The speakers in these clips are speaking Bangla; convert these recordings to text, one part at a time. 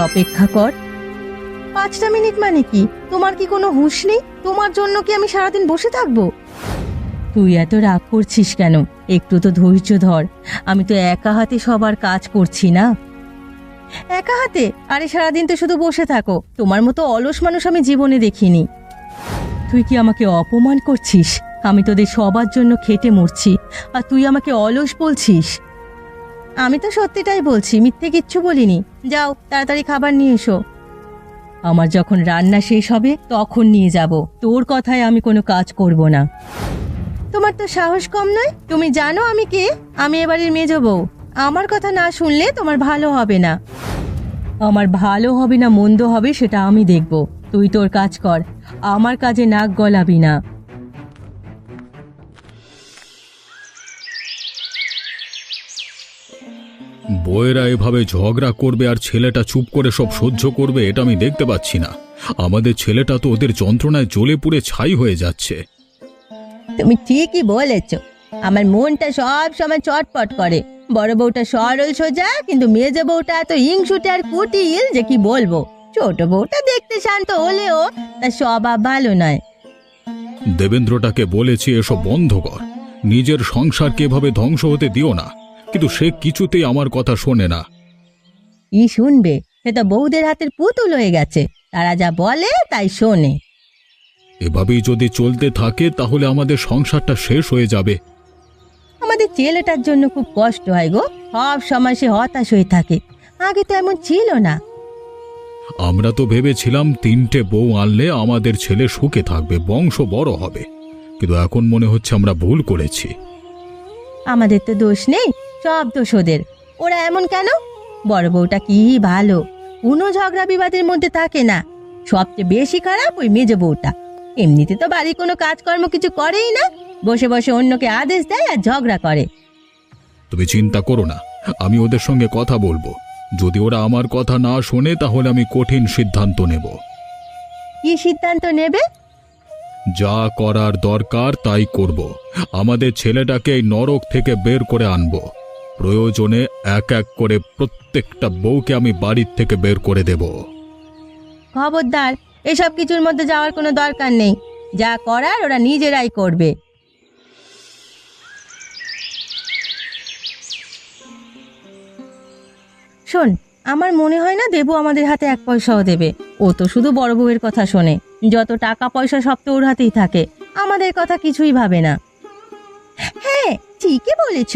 অপেক্ষা কর। 5টা মিনিট মানে কি? তোমার কি কোনো হুঁশ নেই? তোমার জন্য কি আমি সারাদিন বসে থাকবো? তুই এত রাগ করছিস কেন? একটু তো ধৈর্য ধর। আমি তো একা হাতে সবার কাজ করছি না। একা হাতে? আরে সারাদিন তো শুধু বসে থাকো। তোমার মতো অলস মানুষ আমি জীবনে দেখিনি। তুই কি আমাকে অপমান করছিস? আমি তোদের সবার জন্য খেটে মরছি, আর তুই আমাকে অলস বলছিস? আমি তো সত্যিটাই বলছি, মিথ্যে কিচ্ছু বলিনি। যাও তাড়াতাড়ি খাবার নিয়ে এসো। আমার যখন রান্না শেষ হবে তখন নিয়ে যাব। তোর কথায় আমি কোনো কাজ করব না। তোমার তো সাহস কম নয়। তুমি জানো আমি কে? আমি এবারের মেজ বউ। আমার কথা না শুনলে তোমার ভালো হবে না। আমার ভালো হবে না মন্দ হবে সেটা আমি দেখব। তুই তোর কাজ কর, আমার কাজে নাক গলাবি না। বউয়েরা এভাবে ঝগড়া করবে আর ছেলেটা চুপ করে সব সহ্য করবে, এটা আমি দেখতে পাচ্ছি না। আমাদের ছেলেটা তো ওদের যন্ত্রণায় জ্বলে পুড়ে ছাই হয়ে যাচ্ছে। তুমি ঠিকই বলেছ। আমার মনটা সব সময় চটপট করে। বড় বউটা সরল সোজা, কিন্তু মেজ বউটা এত হিংসুটে আর কুটিল যে কি বলবো। ছোট বউটা দেখতে শান্ত হলেও তার স্বভাব ভালো নয়। দেবেন্দ্রটাকে বলেছি এসব বন্ধ কর, নিজের সংসারকে এভাবে ধ্বংস হতে দিও না, কিন্তু সে কিছুতেই আমার কথা শোনে না। কি শুনবে? সে তো বউদের হাতের পুতুল হয়ে গেছে। তারা যা বলে তাই শোনে। এভাবেই যদি চলতে থাকে তাহলে আমাদের সংসারটা শেষ হয়ে যাবে। আমাদের ছেলেটার জন্য খুব কষ্ট হয় গো। সব সময় সে হতাশ হয়ে থাকে। আগে তো এমন ছিল না। আমরা তো ভেবেছিলাম 3টে বউ আনলে আমাদের ছেলে সুখে থাকবে, বংশ বড় হবে, কিন্তু এখন মনে হচ্ছে আমরা ভুল করেছি। আমাদের তো দোষ নেই, সব দোষ ওদের। ওরা এমন কেন? বড় বউটা কি ভালো, কোনো ঝগড়া বিবাদের মধ্যে থাকে না। সবচেয়ে বেশি খারাপ ওই মেজ বউটা। এমনিতে তো বাড়ি কোনো কাজকর্ম কিছু করেই না, বসে বসে অন্যকে আদেশ দেয় আর ঝগড়া করে। তুমি চিন্তা করো না, আমি ওদের সঙ্গে কথা বলবো। যদি ওরা আমার কথা না শোনে তাহলে আমি কঠিন সিদ্ধান্ত নেব। কি সিদ্ধান্ত নেবে? যা করার দরকার তাই করব। আমাদের ছেলেটাকে এই নরক থেকে বের করে আনব। প্রয়োজনে এক এক করে প্রত্যেকটা বউকে আমি বাড়ির থেকে বের করে দেব। খবরদার, এসব কিছুর মধ্যে যাওয়ার কোনো দরকার নেই। যা করার ওরা নিজেরাই করবে। শোন, আমার মনে হয় না দেবু আমাদের হাতে 1 পয়সাও দেবে। ও তো শুধু বড় বউয়ের কথা শোনে। যত টাকা পয়সা সব তো ওর হাতেই থাকে, আমাদের কথা কিছুই ভাবে না। হ্যাঁ, ঠিকই বলেছ।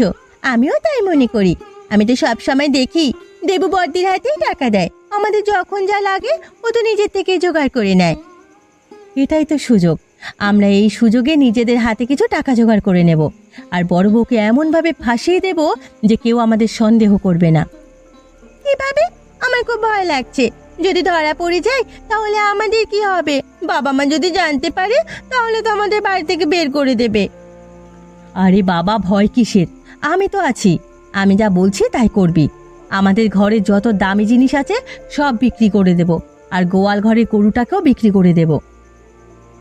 আমিও তাই মনে করি। আমি তো সব সময় দেখি দেবু বড়দির হাতেই টাকা দেয়। আমাদের যখন যা লাগে ও তো নিজের থেকেই জোগাড় করে নেয়। এটাই তো সুযোগ। আমরা এই সুযোগে নিজেদের হাতে কিছু টাকা জোগাড় করে নেব, আর বড় বউকে এমনভাবে ফাঁসিয়ে দেব যে কেউ আমাদের সন্দেহ করবে না। এভাবে আমার খুব ভয় লাগছে। যদি ধরা পড়ে যায় তাহলে আমাদের কি হবে? বাবা মা যদি জানতে পারে তাহলে তো আমাদের বাড়ি থেকে বের করে দেবে। আরে বাবা, ভয় কিসের? আমি তো আছি। আমি যা বলছি তাই করবি। আমাদের ঘরে যত দামি জিনিস আছে সব বিক্রি করে দেব, আর গোয়াল ঘরের গরুটাকেও বিক্রি করে দেব।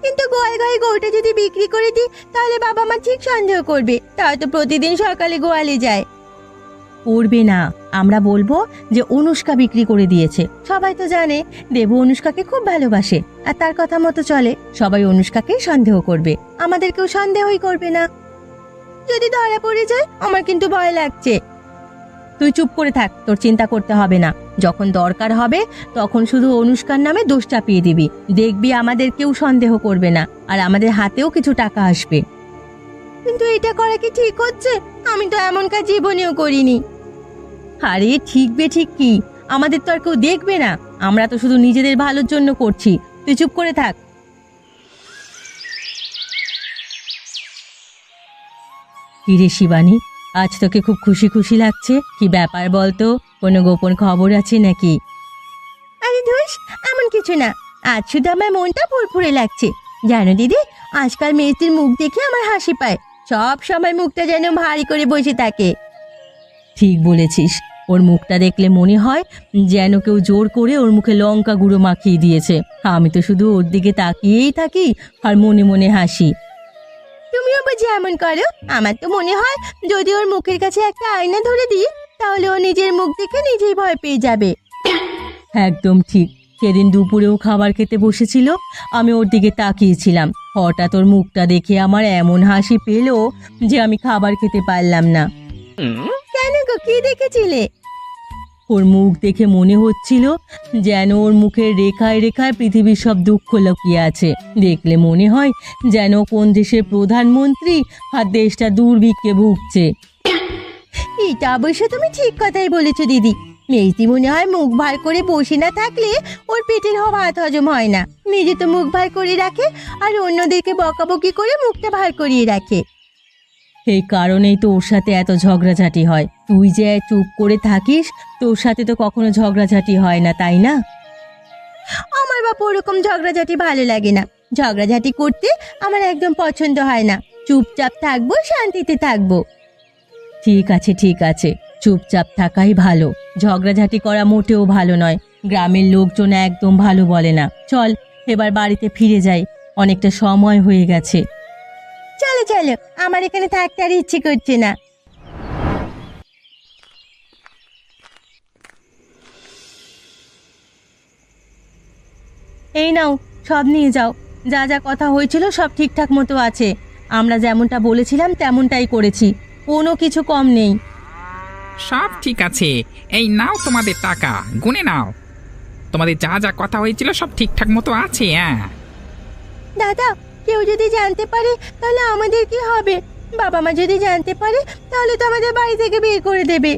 কিন্তু গোয়াল ঘরে গরুটা যদি বিক্রি করে দিই তাহলে বাবা মা ঠিক সন্দেহ করবে। তাই তো প্রতিদিন সকালে গোয়ালে যায়। করবে না। আমরা বলবো যে অনুষ্কা বিক্রি করে দিয়েছে। সবাই তো জানে দেবু অনুষ্কাকে খুব ভালোবাসে, আর তার কথা মতো চলে। সবাই অনুষ্কাকেই সন্দেহ করবে, আমাদের কেউ সন্দেহই করবে না। যদি ধরা পড়ে যায় আমার কিন্তু ভয় লাগছে। তুই চুপ করে থাক, তোর চিন্তা করতে হবে না। যখন দরকার হবে তখন শুধু অনুষ্কার নামে দোষ চাপিয়ে দিবি। দেখবি আমাদের কেউ সন্দেহ করবে না, আর আমাদের হাতেও কিছু টাকা আসবে। কিন্তু এটা করা কি ঠিক হচ্ছে? আমি তো এমন কাজ জীবনেও করিনি। আরে ঠিক ঠিক কি, আমাদের তো আর কেউ দেখবে না। আমরা তো শুধু নিজেদের ভালোর জন্য করছি। তুই চুপ করে থাক। কিরে শিবানী, আজ তোকে খুব খুশি খুশি লাগছে। কি ব্যাপার বলতো? কোনো গোপন খবর আছে নাকি? আরে ধুস, এমন কিছু না। আজ শুধু আমার মনটা ফুরফুরে লাগছে। জানো দিদি, আজকাল মেয়েটির মুখ দেখে আমার হাসি পায়। সব সময় মুখটা যেন ভারী করে বসে থাকে। ঠিক বলেছিস। ওর মুখটা দেখলে মনে হয় যেন কেউ জোর করে ওর মুখে লঙ্কা গুঁড়ো মাখিয়ে দিয়েছে। আমি তো শুধু ওর দিকে তাকিয়েই থাকি আর মনে মনে হাসি। তুমিও বুঝি এমন করো? আমার তো মনে হয় যদি ওর মুখের কাছে একটা আয়না ধরে দিই তাহলে ও নিজের মুখ দেখে নিজেই ভয় পেয়ে যাবে। একদম ঠিক। সেদিন দুপুরেও খাবার খেতে বসেছিল, আমি ওর দিকে তাকিয়েছিলাম। হঠাৎ ওর মুখটা দেখে আমার এমন হাসি পেলো যে আমি খাবার খেতে পারলাম না। কেন গো, কি দেখেছিলে? ওর মুখ দেখে মনে হচ্ছিল যেন ওর মুখের রেখায় রেখায় পৃথিবীর সব দুঃখ লুকিয়ে আছে। দেখলে মনে হয় যেন কোন দেশের প্রধানমন্ত্রী আর দেশটা দুর্ভিক্ষে ভুগছে। এটা অবশ্য তুমি ঠিক কথাই বলেছো দিদি। মেজদি মনে হয় মুখ ভার করে বসে না থাকলে ওর পেটের ভাত হজম হয় না। নিজে তো মুখ ভার করে রাখে আর অন্যদেরকে বকাবকি করে মুখটা ভার করিয়ে রাখে। এই কারণেই তো ওর সাথে এত ঝগড়াঝাটি হয়। তুই যে চুপ করে থাকিস, তোর সাথে তো কখনো ঝগড়াঝাটি হয় না, তাই না? আমার বাবা ওরকম ঝগড়াঝাটি ভালো লাগে না। ঝগড়াঝাটি করতে আমার একদম পছন্দ হয় না। চুপচাপ থাকবো, শান্তিতে থাকবো। ঠিক আছে ঠিক আছে, চুপচাপ থাকাই ভালো। ঝগড়াঝাটি করা মোটেও ভালো নয়। গ্রামের লোকজন একদম ভালো বলে না। চল এবার বাড়িতে ফিরে যাই, অনেকটা সময় হয়ে গেছে। চলো চলো, আমার এখানে থাকতে আর ইচ্ছে করছে না। এই নাও, সব নিয়ে যাও। যা যা কথা হয়েছিল সব ঠিকঠাক মতো আছে। আমরা যেমনটা বলেছিলাম তেমনটাই করেছি, কোনো কিছু কম নেই। সব ঠিক আছে। এই নাও তোমাদের টাকা, গুনে নাও। তোমাদের যা যা কথা হয়েছিল সব ঠিকঠাক মতো আছে। হ্যাঁ দাদা, কেউ যদি জানতে পারে তাহলে আমাদের কি হবে? বাবা মা যদি জানতে পারে তাহলে তো আমাদের বাড়ি থেকে বের করে দেবে।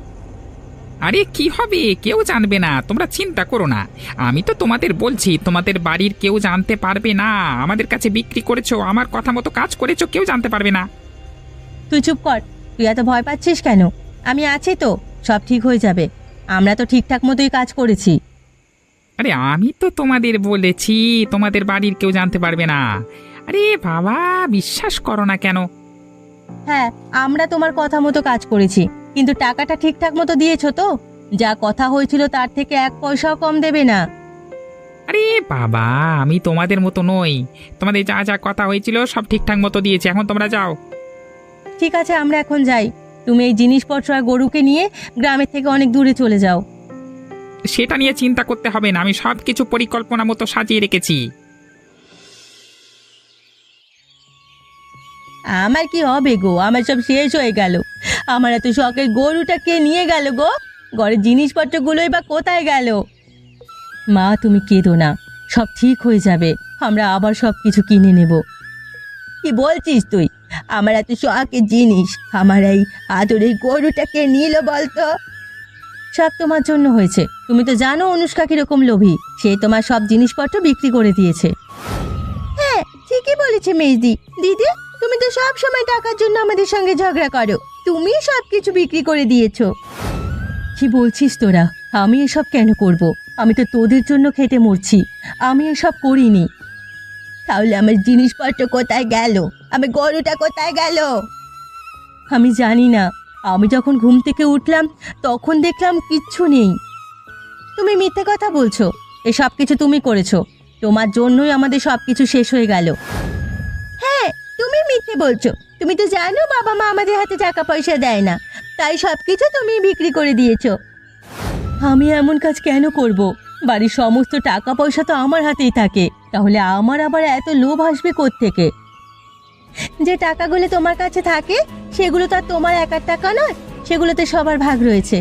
আরে কি হবে, কেউ জানবে না, তোমরা চিন্তা করো না। আমি তো তোমাদের বলছি, তোমাদের বাড়ির কেউ জানতে পারবে না। আমাদের কাছে বিক্রি করেছো, আমার কথা মতো কাজ করেছো, কেউ জানতে পারবে না। তুই চুপ কর। তুই এত ভয় পাচ্ছিস কেন? আমি আছি তো, সব ঠিক হয়ে যাবে। আমরা তো ঠিকঠাক মতোই কাজ করেছি। আরে আমি তো তোমাদের বলেছি তোমাদের বাড়ির কেউ জানতে পারবে না। আরে বাবা, বিশ্বাস করো না কেন? হ্যাঁ, আমরা তোমার কথা মতো কাজ করেছি, কিন্তু টাকাটা ঠিকঠাক মতো দিয়েছো তো? যা কথা হয়েছিল তার থেকে এক পয়সাও কম দেবে না। আরে বাবা, আমি তোমাদের মতো নই। তোমাদের যা যা কথা হয়েছিল সব ঠিকঠাক মতো দিয়েছি, এখন তোমরা যাও। ঠিক আছে, আমরা এখন যাই। তুমি এই জিনিসপত্র আর গরুকে নিয়ে গ্রামের থেকে অনেক দূরে চলে যাও। সেটা নিয়ে চিন্তা করতে হবে না, আমি সব কিছু পরিকল্পনা মতো সাজিয়ে রেখেছি। আমার কি হবে গো? আমার সব শেষ হয়ে গেল। আমার এত শখের গরুটা কে নিয়ে গেল গো? ঘরের জিনিসপত্রগুলোই বা কোথায় গেল? মা, তুমি কেঁদো না, সব ঠিক হয়ে যাবে। আমরা আবার সব কিছু কিনে নেব। কি বলছিস তুই? আমার এত শখের জিনিস, আমার এই আদরের গরুটা কে নিল বলতো? সব তোমার জন্য হয়েছে। তুমি তো জানো অনুষ্কা কিরকম লোভী। সে তোমার সব জিনিসপত্র বিক্রি করে দিয়েছে। হ্যাঁ, ঠিকই বলেছে মেজদি। দিদি, তুমি তো সব সময় টাকার জন্য আমাদের সঙ্গে ঝগড়া করো। তুমি সব কিছু বিক্রি করে দিয়েছো। কি বলছিস তোরা? আমি এসব কেন করব? আমি তো তোদের জন্য খেটে মরছি। আমি এসব করিনি। তাহলে আমার জিনিসপত্র কোথায় গেল? আমার গরুটা কোথায় গেল? আমি জানি না। আমি যখন ঘুম থেকে উঠলাম তখন দেখলাম কিচ্ছু নেই। তুমি মিথ্যে কথা বলছো। এসব কিছু তুমি করেছো। তোমার জন্যই আমাদের সব কিছু শেষ হয়ে গেল। হ্যাঁ, তুমি মিথ্যে বলছো। তুমি তো জানো বাবা মা আমাদের হাতে টাকা পয়সা দেয় না, তাই সব কিছু তুমি বিক্রি করে দিয়েছো। আমি এমন কাজ কেন করব? বাড়ির সমস্ত টাকা পয়সা তো আমার হাতেই থাকে, তাহলে আমার আবার এত লোভ আসবে কোত্থেকে? যে টাকাগুলো তোমার কাছে থাকে সেগুলো তো আর তোমার একার টাকা নয়, সেগুলোতে সবার ভাগ রয়েছে।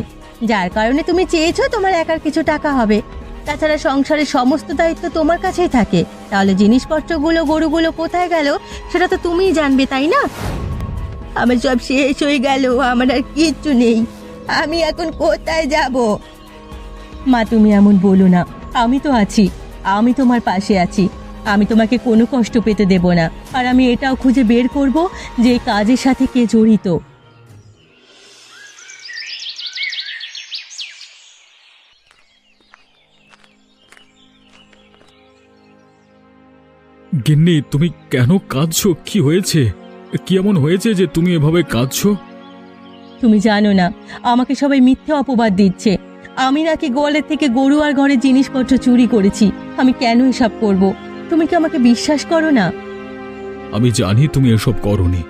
যার কারণে তুমি চেয়েছো তোমার একার কিছু টাকা হবে। তাছাড়া সংসারের সমস্ত দায়িত্ব তোমার কাছেই থাকে। তাহলে জিনিসপত্রগুলো, গরুগুলো কোথায় গেল সেটা তো তুমিই জানবে, তাই না? আমার সব শেষ হয়ে গেল, আমার আর কিচ্ছু নেই। আমি এখন কোথায় যাব? মা, তুমি এমন বলো না। আমি তো আছি, আমি তোমার পাশে আছি। আমি তোমাকে কোনো কষ্ট পেতে দেব না। আর আমি এটাও খুঁজে বের করব যে এই কাজের সাথে কে জড়িত। গিন্নি, তুমি কেন কাঁদছো? কি হয়েছে? কি এমন হয়েছে যে তুমি এভাবে কাঁদছো? তুমি জানো না, আমাকে সবাই মিথ্যে অপবাদ দিচ্ছে। আমি নাকি গোয়ালের থেকে গরু আর ঘরের জিনিসপত্র চুরি করেছি। আমি কেন এসব করব? তুমি কি আমাকে বিশ্বাস করো না? আমি জানি তুমি এসব করোনি।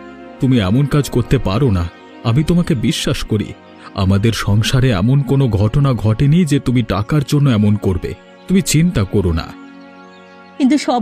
তুমি এমন কাজ করতে পারো না। আমি তোমাকে বিশ্বাস করি। আমাদের সংসারে এমন কোনো ঘটনা ঘটেনি যে তুমি টাকার জন্য এমন করবে। তুমি চিন্তা করো না। কিন্তু সবাই